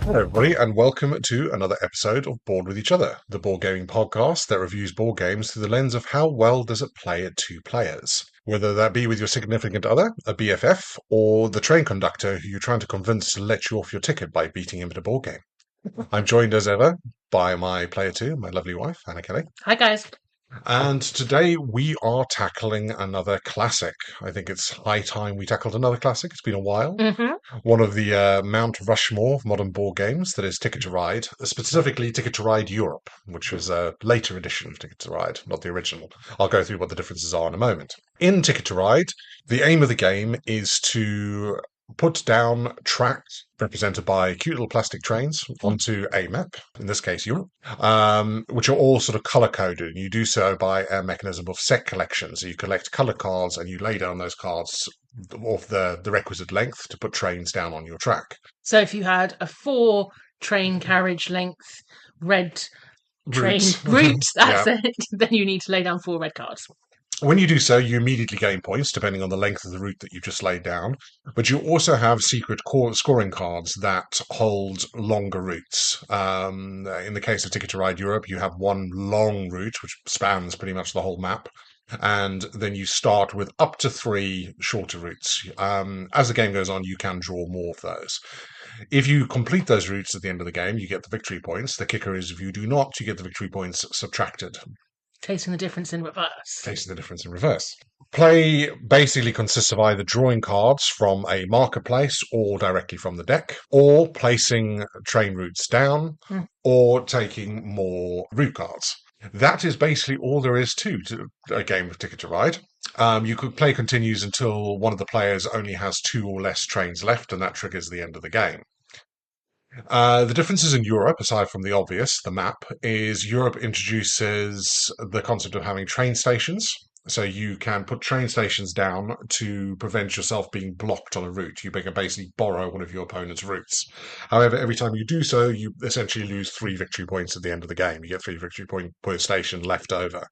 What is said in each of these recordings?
Hello, everybody, and welcome to another episode of Board with Each Other, the board gaming podcast that reviews board games through the lens of how well does it play at two players. Whether that be with your significant other, a BFF, or the train conductor who you're trying to convince to let you off your ticket by beating him at a board game. I'm joined as ever by my player two, my lovely wife, Anna Kelly. Hi, guys. And today we are tackling another classic. I think it's high time we tackled another classic. It's been a while. Mm-hmm. One of the Mount Rushmore of modern board games, that is Ticket to Ride, specifically Ticket to Ride Europe, which was a later edition of Ticket to Ride, not the original. I'll go through what the differences are in a moment. In Ticket to Ride, the aim of the game is to put down tracks represented by cute little plastic trains onto a map, in this case Europe, which are all sort of color coded. And you do so by a mechanism of set collection. So you collect color cards and you lay down those cards of the requisite length to put trains down on your track. So if you had a 4 train carriage length red train route, that's Yeah. it, then you need to lay down 4 red cards. When you do so, you immediately gain points, depending on the length of the route that you've just laid down. But you also have secret scoring cards that hold longer routes. In the case of Ticket to Ride Europe, you have one long route, which spans pretty much the whole map. And then you start with up to 3 shorter routes. As the game goes on, you can draw more of those. If you complete those routes at the end of the game, you get the victory points. The kicker is if you do not, you get the victory points subtracted. Tasting the difference in reverse. Tasting the difference in reverse. Play basically consists of either drawing cards from a marketplace or directly from the deck, or placing train routes down, or taking more route cards. That is basically all there is to a game of Ticket to Ride. You could play continues until one of the players only has 2 or less trains left, and that triggers the end of the game. The differences in Europe, aside from the obvious, the map, is Europe introduces the concept of having train stations. So you can put train stations down to prevent yourself being blocked on a route. You can basically borrow one of your opponent's routes. However, every time you do so, you essentially lose 3 victory points at the end of the game. You get 3 victory points per station left over.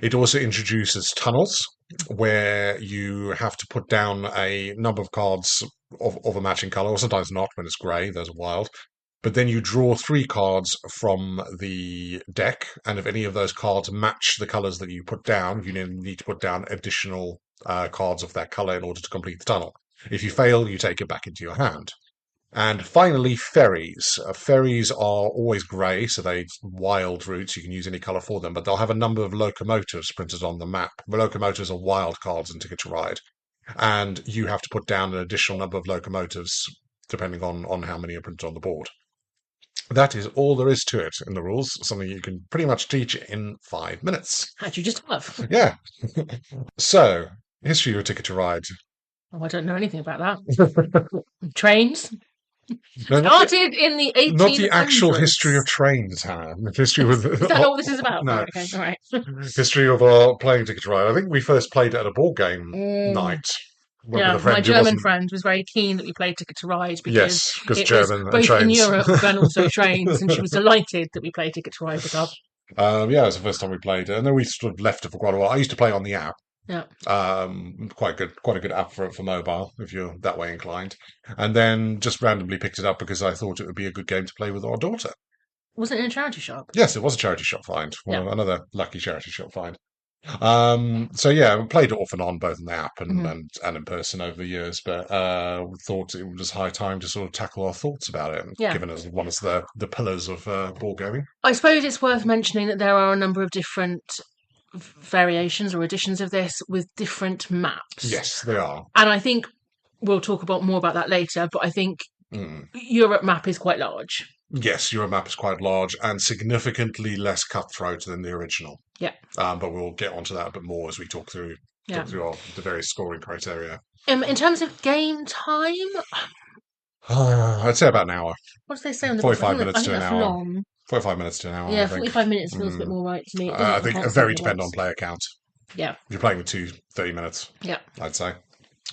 It also introduces tunnels where you have to put down a number of cards of a matching color, or sometimes not when it's grey, those are wild. But then you draw 3 cards from the deck, and if any of those cards match the colors that you put down, you need to put down additional cards of that color in order to complete the tunnel. If you fail, you take it back into your hand. And finally, ferries. Ferries are always grey, so they're wild routes. You can use any colour for them, but they'll have a number of locomotives printed on the map. The locomotives are wild cards in Ticket to Ride, and you have to put down an additional number of locomotives depending on how many are printed on the board. That is all there is to it in the rules, something you can pretty much teach in 5 minutes. How'd you just have? Yeah. So, history of Ticket to Ride. Oh, I don't know anything about that. Trains? No, Started in the 1800s. not the actual history of trains, Hannah. The history with Is that not what this is about? No. Right, okay, all right. History of playing Ticket to Ride. I think we first played it at a board game night. Yeah, my German friend was very keen that we played Ticket to Ride because Yes, because it German was and both in trains. Europe and also trains, and she was delighted that we played Ticket to Ride with her. Yeah, it was the first time we played it, and then we sort of left it for quite a while. I used to play on the app. Yeah. Quite a good app for mobile if you're that way inclined. And then just randomly picked it up because I thought it would be a good game to play with our daughter. Was it in a charity shop? Yes, it was a charity shop find. Well, Yeah. another lucky charity shop find. So yeah, I played it off and on both in the app and in person over the years, but thought it was high time to sort of tackle our thoughts about it, Yeah. given as one of the pillars of board gaming. I suppose it's worth mentioning that there are a number of different variations or editions of this with different maps. Yes, they are. And I think we'll talk about more about that later, but I think Europe map is quite large. Yes, your map is quite large and significantly less cutthroat than the original. Yeah. But we'll get onto that a bit more as we talk through the various scoring criteria. In terms of game time, I'd say about an hour. what do they say on the 45 box? minutes to an hour. Long. 45 minutes to an hour. Yeah, I think. 45 minutes feels a bit more right to me. I think it very depend on player count. Yeah. If you're playing with 30 minutes. Yeah. I'd say.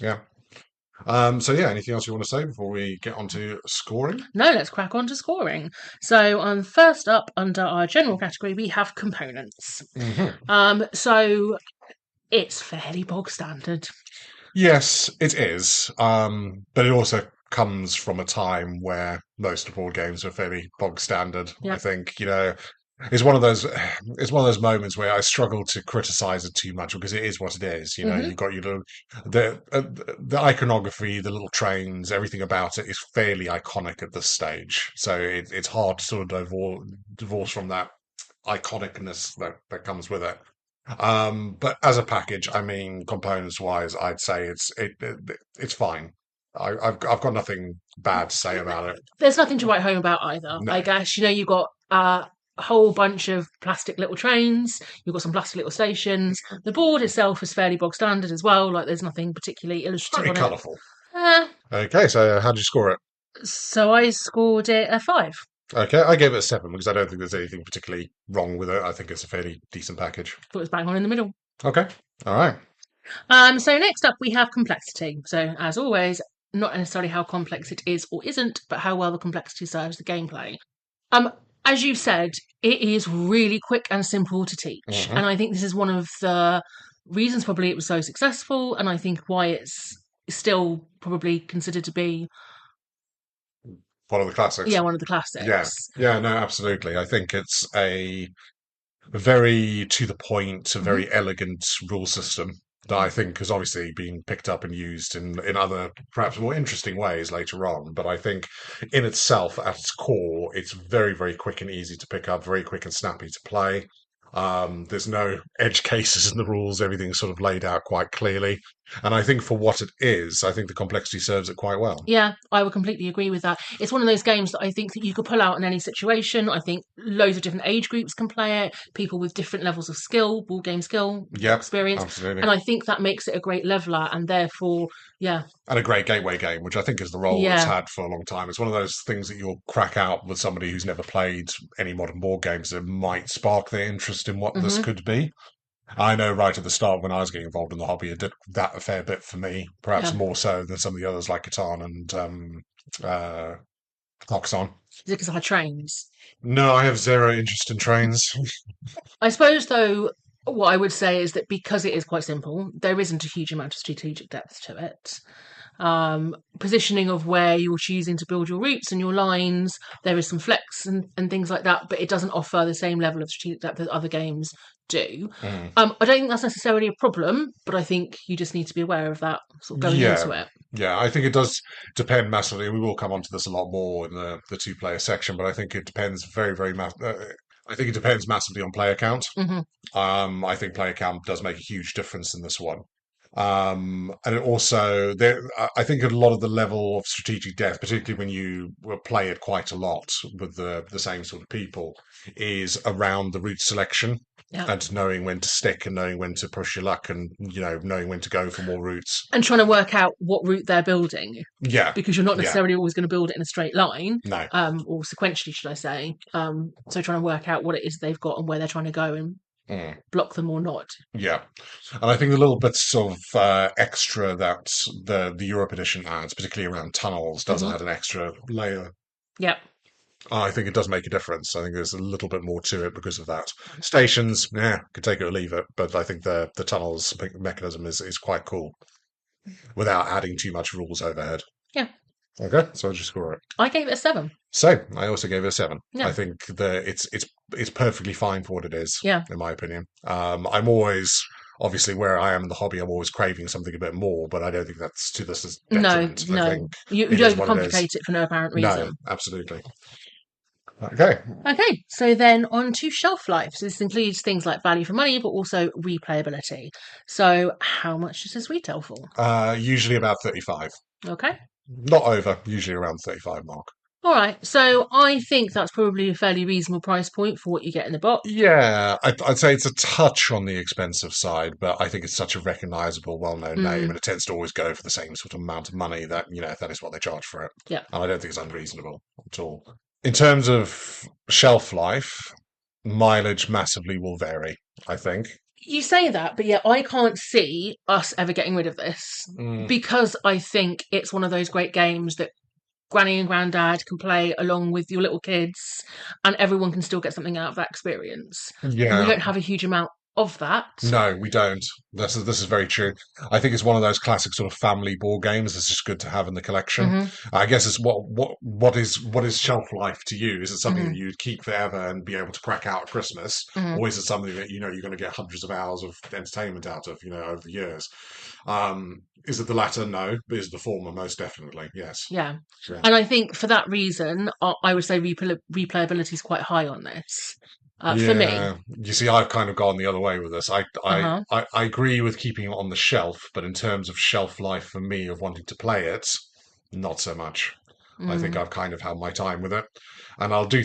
Yeah. So yeah, anything else you want to say before we get on to scoring? No, let's crack on to scoring. So first up under our general category, we have components. So it's fairly bog standard. Yes, it is. But it also comes from a time where most board games were fairly bog standard. Yeah. I think, it's one of those moments where I struggle to criticize it too much because it is what it is. You've got your little the iconography, the little trains, everything about it is fairly iconic at this stage. So it's hard to sort of divorce from that iconicness that comes with it. But as a package, I mean, components wise, I'd say it's fine. I've got nothing bad to say about it. There's nothing to write home about either. No. I guess you've got a whole bunch of plastic little trains. You've got some plastic little stations. The board itself is fairly bog standard as well. Like there's nothing particularly illustrative Very on colourful. it. Okay, so how did you score it? So I scored it a 5. Okay, I gave it a 7 because I don't think there's anything particularly wrong with it. I think it's a fairly decent package. Thought it was bang on in the middle. Okay, all right. So next up we have complexity. So as always, not necessarily how complex it is or isn't, but how well the complexity serves the gameplay. As you said, it is really quick and simple to teach, and I think this is one of the reasons probably it was so successful, and I think why it's still probably considered to be one of the classics. Yeah, one of the classics. Yeah, no, absolutely. I think it's a very to the point, a very elegant rule system that I think has obviously been picked up and used in other perhaps more interesting ways later on. But I think in itself, at its core, it's very, very quick and easy to pick up, very quick and snappy to play. There's no edge cases in the rules. Everything's sort of laid out quite clearly. And I think for what it is, I think the complexity serves it quite well. Yeah, I would completely agree with that. It's one of those games that I think that you could pull out in any situation. I think loads of different age groups can play it, people with different levels of skill, ball game skill, experience. Absolutely. And I think that makes it a great leveler and therefore, yeah. And a great gateway game, which I think is the role it's had for a long time. It's one of those things that you'll crack out with somebody who's never played any modern board games that might spark their interest in what this could be. I know right at the start when I was getting involved in the hobby, it did that a fair bit for me, perhaps more so than some of the others like Catan and Hoxon. Is it because I had trains? No, I have zero interest in trains. I suppose, though, what I would say is that because it is quite simple, there isn't a huge amount of strategic depth to it. Positioning of where you're choosing to build your routes and your lines, there is some flex and things like that, but it doesn't offer the same level of strategic depth that other games do. I don't think that's necessarily a problem, but I think you just need to be aware of that sort of going into it. Yeah, I think it does depend massively. We will come onto this a lot more in the two-player section, but I think it depends I think it depends massively on player count. I think player count does make a huge difference in this one. And it also, I think a lot of the level of strategic depth, particularly when you play it quite a lot with the same sort of people, is around the route selection and knowing when to stick and knowing when to push your luck and knowing when to go for more routes and trying to work out what route they're building. Yeah, because you're not necessarily always going to build it in a straight line. No, or sequentially, should I say? So trying to work out what it is they've got and where they're trying to go and block them or not. Yeah, and I think the little bits of extra that the Europe edition adds, particularly around tunnels, does add an extra layer. Yeah. I think it does make a difference. I think there's a little bit more to it because of that. Stations, could take it or leave it, but I think the tunnels mechanism is quite cool without adding too much rules overhead. Yeah. Okay, so I'll just score it. I gave it a 7. So I also gave it a 7. Yeah. I think it's perfectly fine for what it is. Yeah. In my opinion, I'm always obviously where I am in the hobby. I'm always craving something a bit more, but I don't think that's to this is detriment. No. I think you don't complicate it for no apparent reason. No, absolutely. Okay, so then on to shelf life. So this includes things like value for money, but also replayability. So how much does this retail for? Usually about 35. Okay. Not over, usually around 35 mark. All right, so I think that's probably a fairly reasonable price point for what you get in the box. Yeah, I'd say it's a touch on the expensive side, but I think it's such a recognisable, well-known name, and it tends to always go for the same sort of amount of money that, that is what they charge for it. Yeah. And I don't think it's unreasonable at all. In terms of shelf life, mileage massively will vary, I think. You say that, but yeah, I can't see us ever getting rid of this because I think it's one of those great games that Granny and Grandad can play along with your little kids and everyone can still get something out of that experience. Yeah. And we don't have a huge amount of that. No, we don't. This is very true. I think it's one of those classic sort of family board games. It's just good to have in the collection. Hmm. I guess it's what is shelf life to you? Is it something that Hmm. you'd keep forever and be able to crack out at Christmas, Hmm. or is it something that you know you're going to get hundreds of hours of entertainment out of, over the years? Is it the latter? No, but is it the former? Most definitely, yes. Yeah. Yeah. And I think for that reason, I would say replayability is quite high on this. For me. Yeah, you see, I've kind of gone the other way with this. Uh-huh. I agree with keeping it on the shelf, but in terms of shelf life for me of wanting to play it, not so much. I think Mm. I've kind of had my time with it, and I'll do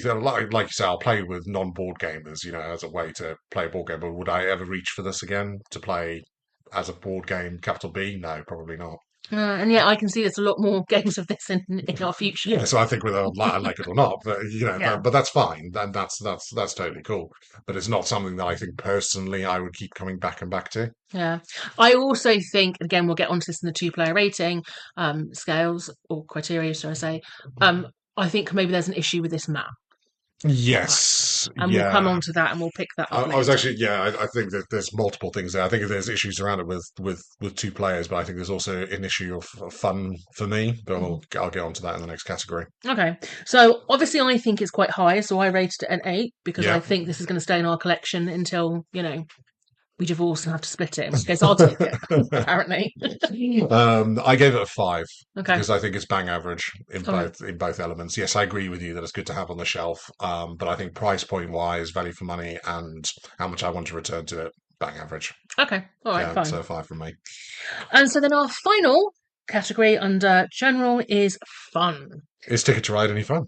like you say, I'll play with non-board gamers, as a way to play a board game. But would I ever reach for this again to play as a board game, capital B? No, probably not. And yet I can see there's a lot more games of this in our future. Yeah, so I think whether I like it or not, but Yeah. but that's fine. That's totally cool. But it's not something that I think personally I would keep coming back and back to. Yeah. I also think, again, we'll get onto this in the two-player rating scales or criteria, should I say. I think maybe there's an issue with this map. Yes, And we'll come yeah. on to that and we'll pick that up I was later. actually, yeah. I think that there's multiple things there. I think there's issues around it with two players, but I think there's also an issue of fun for me. But I'll get onto that in the next category. Okay. So obviously I think it's quite high, so I rated it an 8 because I Yeah. think this is going to stay in our collection until, we divorce and have to split it, in which case I'll take it, apparently. I gave it a 5 Okay. because I think it's bang average Okay. in both elements. Yes, I agree with you that it's good to have on the shelf, but I think price point wise, value for money, and how much I want to return to it, bang average. Okay. All right, Yeah, fine. so 5 from me. And so then our final category under general is fun. Is Ticket to Ride any fun?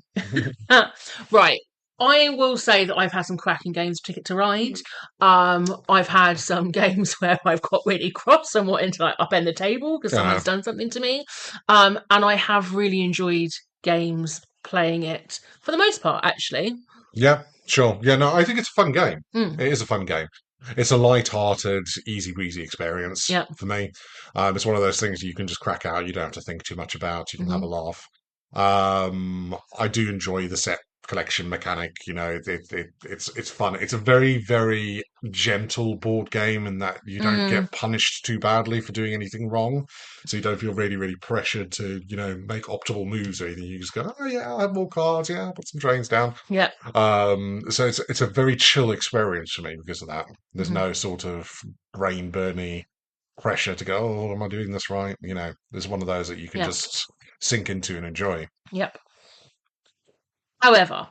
Right. I will say that I've had some cracking games of Ticket to Ride. I've had some games where I've got really cross and wanting to upend the table because someone's done something to me. And I have really enjoyed games playing it for the most part, actually. Yeah, sure. Yeah, no, I think it's a fun game. Mm. It is a fun game. It's a light-hearted, easy breezy experience Yeah. for me. It's one of those things you can just crack out. You don't have to think too much about. You can have Hmm. a laugh. I do enjoy the set collection mechanic. It's fun. It's a very, very gentle board game in that you don't Mm. get punished too badly for doing anything wrong. So you don't feel really, really pressured to, make optimal moves or anything. You just go, oh yeah, I'll have more cards. Yeah, I'll put some trains down. Yeah. So it's a very chill experience for me because of that. There's Hmm. no sort of brain burny pressure to go, oh, am I doing this right? There's one of those that you can Yeah. just sink into and enjoy. Yep. However,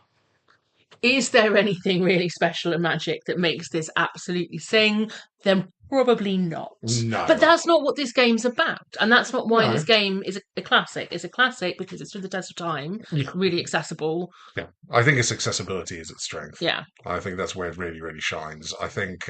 is there anything really special and magic that makes this absolutely sing? Then probably not. But No, that's not what this game's about. And that's not why no. this game is a classic. It's a classic because it's through the test of time, Yeah. really accessible. Yeah. I think its accessibility is its strength. Yeah. I think that's where it really, really shines. I think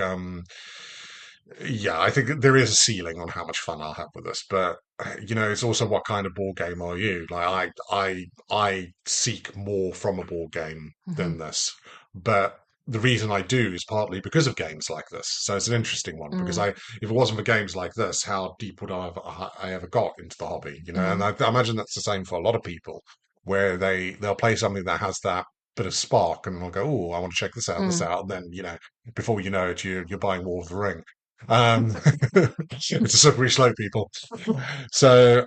there is a ceiling on how much fun I'll have with this, but it's also what kind of board game are you? Like I seek more from a board game Hmm. than this, but the reason I do is partly because of games like this. So it's an interesting one because Mm. if it wasn't for games like this, how deep would I ever got into the hobby? And Hmm. I imagine that's the same for a lot of people, where they'll play something that has that bit of spark, and they'll go, "Oh, I want to check this Mm. out." And then before you know it, you're buying War of the Ring. Um, it's a slippery slope, people. So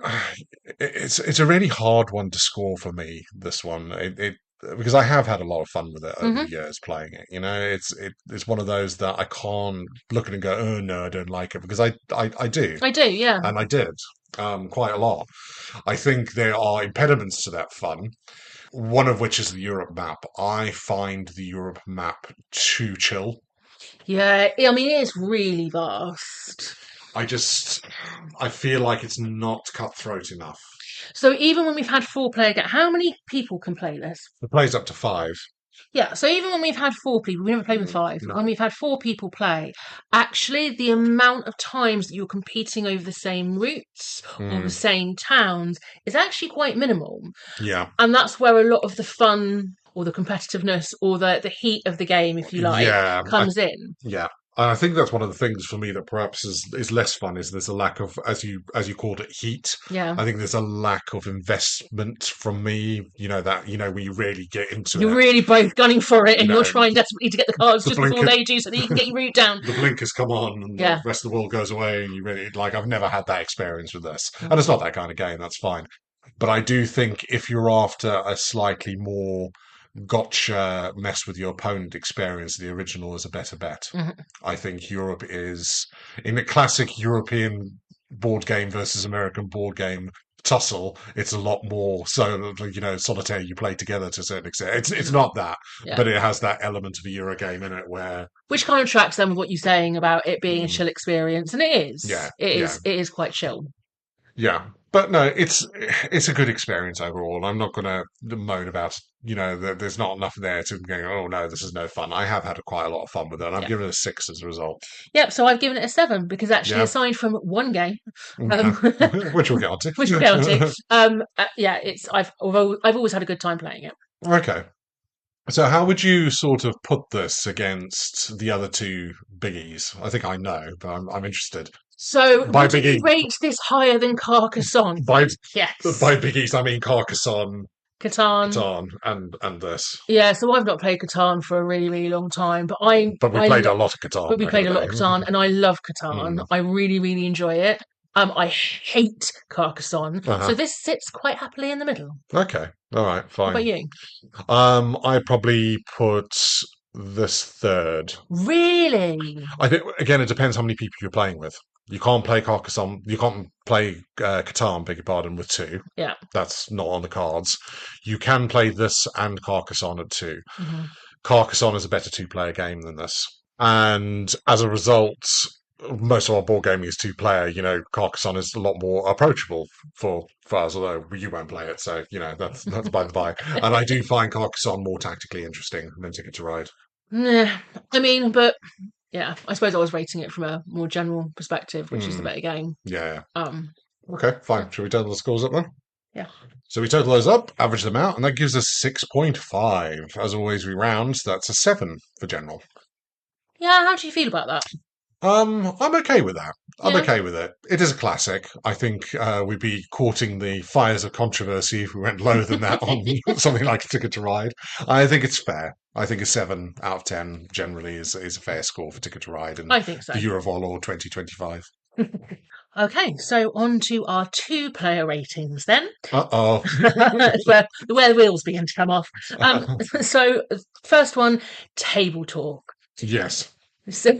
it's a really hard one to score for me. This one, because I have had a lot of fun with it over Hmm. the years playing it. It's one of those that I can't look at it and go, oh no, I don't like it, because I do, I do, yeah. and I did quite a lot. I think there are impediments to that fun. One of which is the Europe map. I find the Europe map too chill. Yeah, I mean, it's really vast. I feel like it's not cutthroat enough. So even when we've had four-player game, how many people can play this? It plays up to 5. Yeah, so even when we've had four people, we never played with five, but No. when we've had four people play, actually the amount of times that you're competing over the same routes or the Mm, same towns is actually quite minimal. yeah. And that's where a lot of the fun or the competitiveness or the heat of the game, if you like, Yeah. comes in. Yeah. And I think that's one of the things for me that perhaps is less fun is there's a lack of, as you called it, heat. Yeah. I think there's a lack of investment from me. That where you really get into You're it. really both gunning for it, You and you're know, trying desperately to get the cards the just before blinker, they do, so that you can get your route down. the blinkers come on, and the Yeah. rest of the world goes away, and you really like. I've never had that experience with this, and Mm. it's not that kind of game. That's fine. But I do think if you're after a slightly more gotcha mess with your opponent experience, the original is a better bet. Mhm. I think Europe is in a classic European board game versus American board game tussle. It's a lot more so, solitaire you play together to a certain extent. It's not that, Yeah. but it has that element of a Euro game in it where Which kind of tracks then with what you're saying about it being a mm, chill experience, and it yeah, is. It yeah, is. It is quite chill. yeah. But no, it's a good experience overall. I'm not going to moan about that there's not enough there to go. Oh no, this is no fun. I have had quite a lot of fun with it, and I've Yeah. given it a 6 as a result. Yep. So I've given it a 7 because actually, Yeah, aside from one game, yeah. um, Which we'll get on which we'll get onto, to. yeah, it's I've always had a good time playing it. Okay. So how would you sort of put this against the other two biggies? I think I know, but I'm interested. So By would you biggie, rate this higher than Carcassonne? by Yes. by biggies, I mean Carcassonne, Catan. Catan, and this. Yeah, so I've not played Catan for a really, really long time, but But we played a lot of Catan but we back in played a lot the of Catan, and I love Catan. day. I really, really enjoy it. I hate Carcassonne, so Uh-huh. this sits quite happily in the middle. Okay. All right. What about Fine. you? I probably put this third. Really? I think again, it depends how many people you're playing with. You can't play Carcassonne. You can't play Catan, beg your pardon, with two. Yeah. That's not on the cards. You can play this and Carcassonne at two. Hmm. Carcassonne is a better two-player game than this, and as a result, most of our board gaming is two-player. Carcassonne is a lot more approachable for us, although you won't play it, so that's by the by. And I do find Carcassonne more tactically interesting than Ticket to Ride. Yeah. I mean, but yeah, I suppose I was rating it from a more general perspective, which is the Mm, better game. yeah. Um, Okay, fine. Shall we total the scores up then? yeah. So we total those up, average them out, and that gives us 6.5. As always, we round. That's a 7 for general. Yeah, how do you feel about that? I'm okay with that. I'm Yeah. okay with it. It is a classic. I think we'd be courting the fires of controversy if we went lower than that on something like Ticket to Ride. I think it's fair. I think a 7 out of 10 generally is a fair score for Ticket to Ride and I think so. the Eurovol or 2025. Okay, so on to our two-player ratings then. Uh-oh. It's where the wheels begin to come off. So first one, table talk. Yes. So,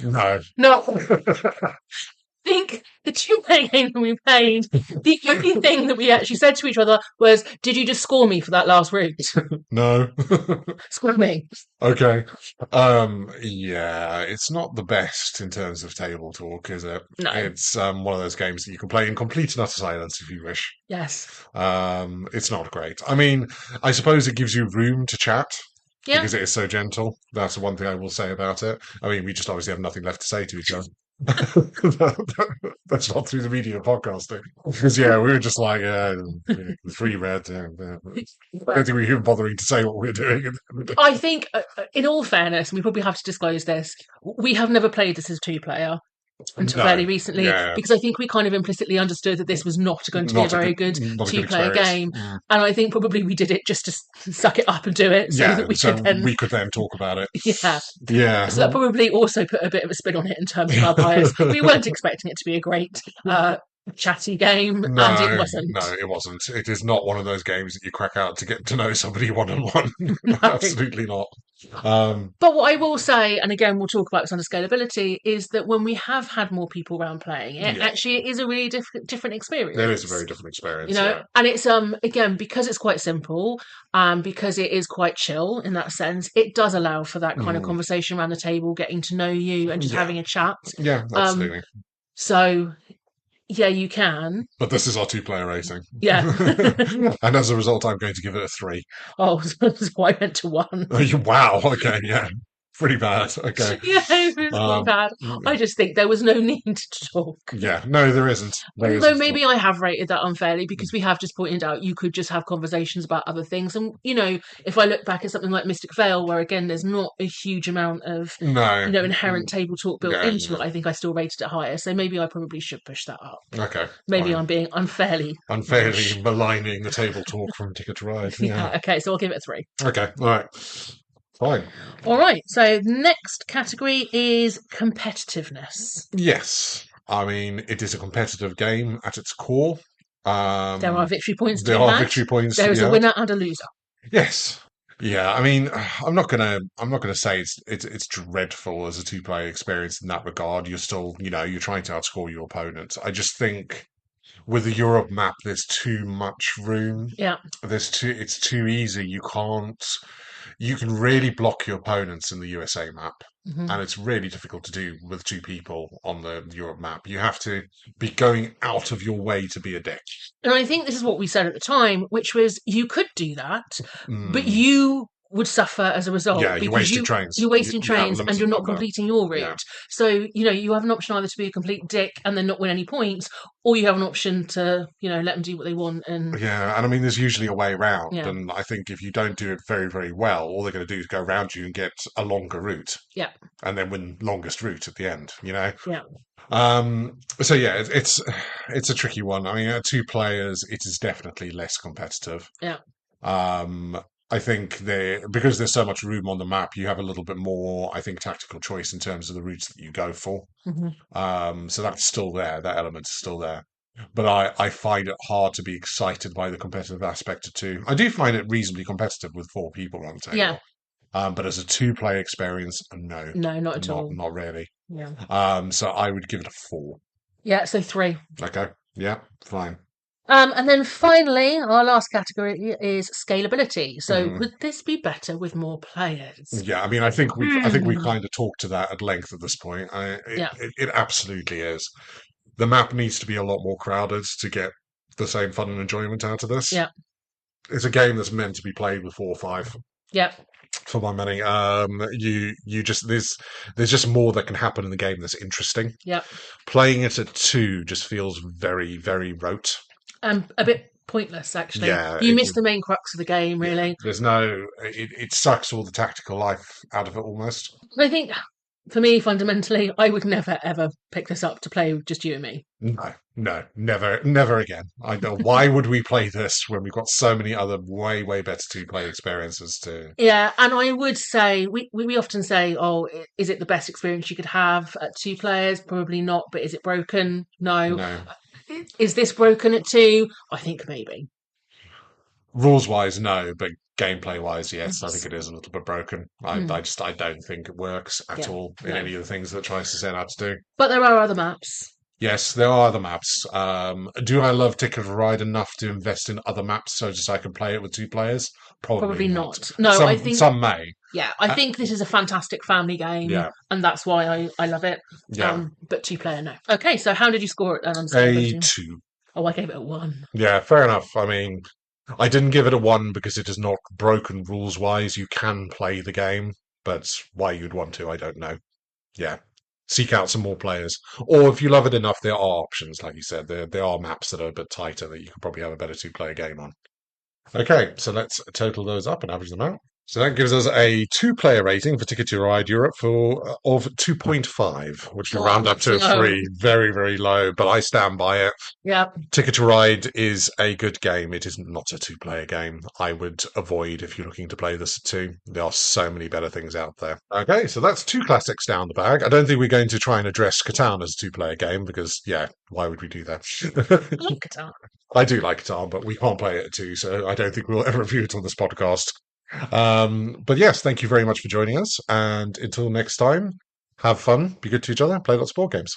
No. no, I think the two-player game that we played, the only thing that we actually said to each other was, "Did you just score me for that last route? No. Score me." Okay. Yeah, it's not the best in terms of table talk, is it? No. It's one of those games that you can play in complete and utter silence if you wish. Yes. It's not great. I mean, I suppose it gives you room to chat Yeah. because it is so gentle. That's the one thing I will say about it. I mean, we just obviously have nothing left to say to each other. That's not through the media of podcasting. Because, yeah, we were just like, three red. I don't think we were even bothering to say what we were doing. I think, in all fairness, and we probably have to disclose this, we have never played this as two-player until No. fairly recently, Yeah. because I think we kind of implicitly understood that this was not going to be a very good not a two-player experience. game, and I think probably we did it just to suck it up and do it, so that we could then talk about it. yeah. Yeah. So that probably also put a bit of a spin on it in terms of our bias. We weren't expecting it to be a great chatty game, and it wasn't. No, it wasn't. It is not one of those games that you crack out to get to know somebody one-on-one. No. Absolutely not. But what I will say, and again we'll talk about this under scalability, is that when we have had more people around playing it, Yeah. actually it is a really different experience. It is a very different experience. You know, Yeah. and it's again, because it's quite simple, because it is quite chill in that sense, it does allow for that kind of conversation around the table, getting to know you and just Yeah. having a chat. Yeah, absolutely. So yeah, you can. But this is our two-player rating. Yeah. And as a result, I'm going to give it a 3. Oh, so I went to 1. Wow. Okay. Yeah. Pretty bad. Okay. Yeah, it was pretty Um, bad. I just think there was no need to talk. yeah. No, there isn't. There Although isn't at all. maybe I have rated that unfairly because we have just pointed out you could just have conversations about other things. And, if I look back at something like Mystic Vale, where again, there's not a huge amount of, No. inherent table talk built Yeah. into it, I think I still rated it higher. So maybe I probably should push that up. Okay. Maybe Fine. I'm being unfairly Unfairly harsh. maligning the table talk from Ticket to Ride. Yeah. Yeah, okay, so I'll give it a 3. Okay. All right. Fine. All right, so the next category is competitiveness. Yes. I mean, it is a competitive game at its core. There are victory points to There be are had. victory points to There be is a had. winner and a loser. Yes. Yeah, I mean, I'm not gonna say it's dreadful as a two-player experience in that regard. You're still, you're trying to outscore your opponent. I just think with the Europe map, there's too much room. Yeah. It's too easy. You can really block your opponents in the USA map. Mm-hmm. And it's really difficult to do with two people on the Europe map. You have to be going out of your way to be a dick. And I think this is what we said at the time, which was you could do that, but Mm. you would suffer as a result Yeah, you're because wasting trains. you're wasting You have a trains and limited you're not number. completing your route. Yeah. So, you have an option either to be a complete dick and then not win any points, or you have an option to, let them do what they want. And Yeah, and I mean, there's usually a way around. Yeah. And I think if you don't do it very, very well, all they're going to do is go around you and get a longer route. Yeah. And then win longest route at the end, Yeah. So yeah, it's a tricky one. I mean, at two players, it is definitely less competitive. Yeah. I think because there's so much room on the map, you have a little bit more, I think, tactical choice in terms of the routes that you go for. Mm-hmm. So that's still there. That element is still there. But I find it hard to be excited by the competitive aspect of two. I do find it reasonably competitive with 4 people on the table. Yeah. But as a two-player experience, no. No, not at all. Not really. Yeah. So I would give it a 4. Yeah, so 3. Okay. Yeah, fine. And then finally, our last category is scalability. So Mhm. would this be better with more players? Yeah, I mean, I think we kind of talked to that at length at this point. Yeah. It absolutely is. The map needs to be a lot more crowded to get the same fun and enjoyment out of this. Yeah. It's a game that's meant to be played with 4 or 5. Yeah. For my money, you just there's just more that can happen in the game that's interesting. Yeah. Playing it at 2 just feels very, very rote. A bit pointless, actually. Yeah, You miss the main crux of the game, really. There's no, it sucks all the tactical life out of it almost. I think, for me, fundamentally, I would never, ever pick this up to play with just you and me. No, never again. I know. Why would we play this when we've got so many other way, way better two-player experiences to... Yeah, and I would say, we often say, oh, is it the best experience you could have at 2 players? Probably not, but is it broken? No. Is this broken at 2? I think maybe. Rules-wise, no, but gameplay-wise, yes, I think it is a little bit broken. I don't think it works at all in any of the things that it tries to set out to do. But there are other maps. Yes, there are other maps. Do I love Ticket to Ride enough to invest in other maps so just I can play it with 2 players? Probably not. No, I think some may. Yeah, I think this is a fantastic family game, and that's why I love it. Yeah. But 2-player, no. Okay, so how did you score it then? A 2. Oh, I gave it a 1. Yeah, fair enough. I mean, I didn't give it a 1 because it is not broken rules-wise. You can play the game, but why you'd want to, I don't know. Yeah. Seek out some more players. Or if you love it enough, there are options, like you said. There are maps that are a bit tighter that you could probably have a better 2-player game on. Okay, so let's total those up and average them out. So that gives us a 2-player rating for Ticket to Ride Europe of 2.5, which we round up to a 3. Very, very low, but I stand by it. Yeah. Ticket to Ride is a good game. It is not a 2-player game. I would avoid if you're looking to play this at 2. There are so many better things out there. Okay, so that's 2 classics down the bag. I don't think we're going to try and address Catan as a 2-player game because, yeah, why would we do that? I like Catan. I do like Catan, but we can't play it at 2, so I don't think we'll ever review it on this podcast. But yes, thank you very much for joining us. And until next time, have fun, be good to each other, play lots of board games.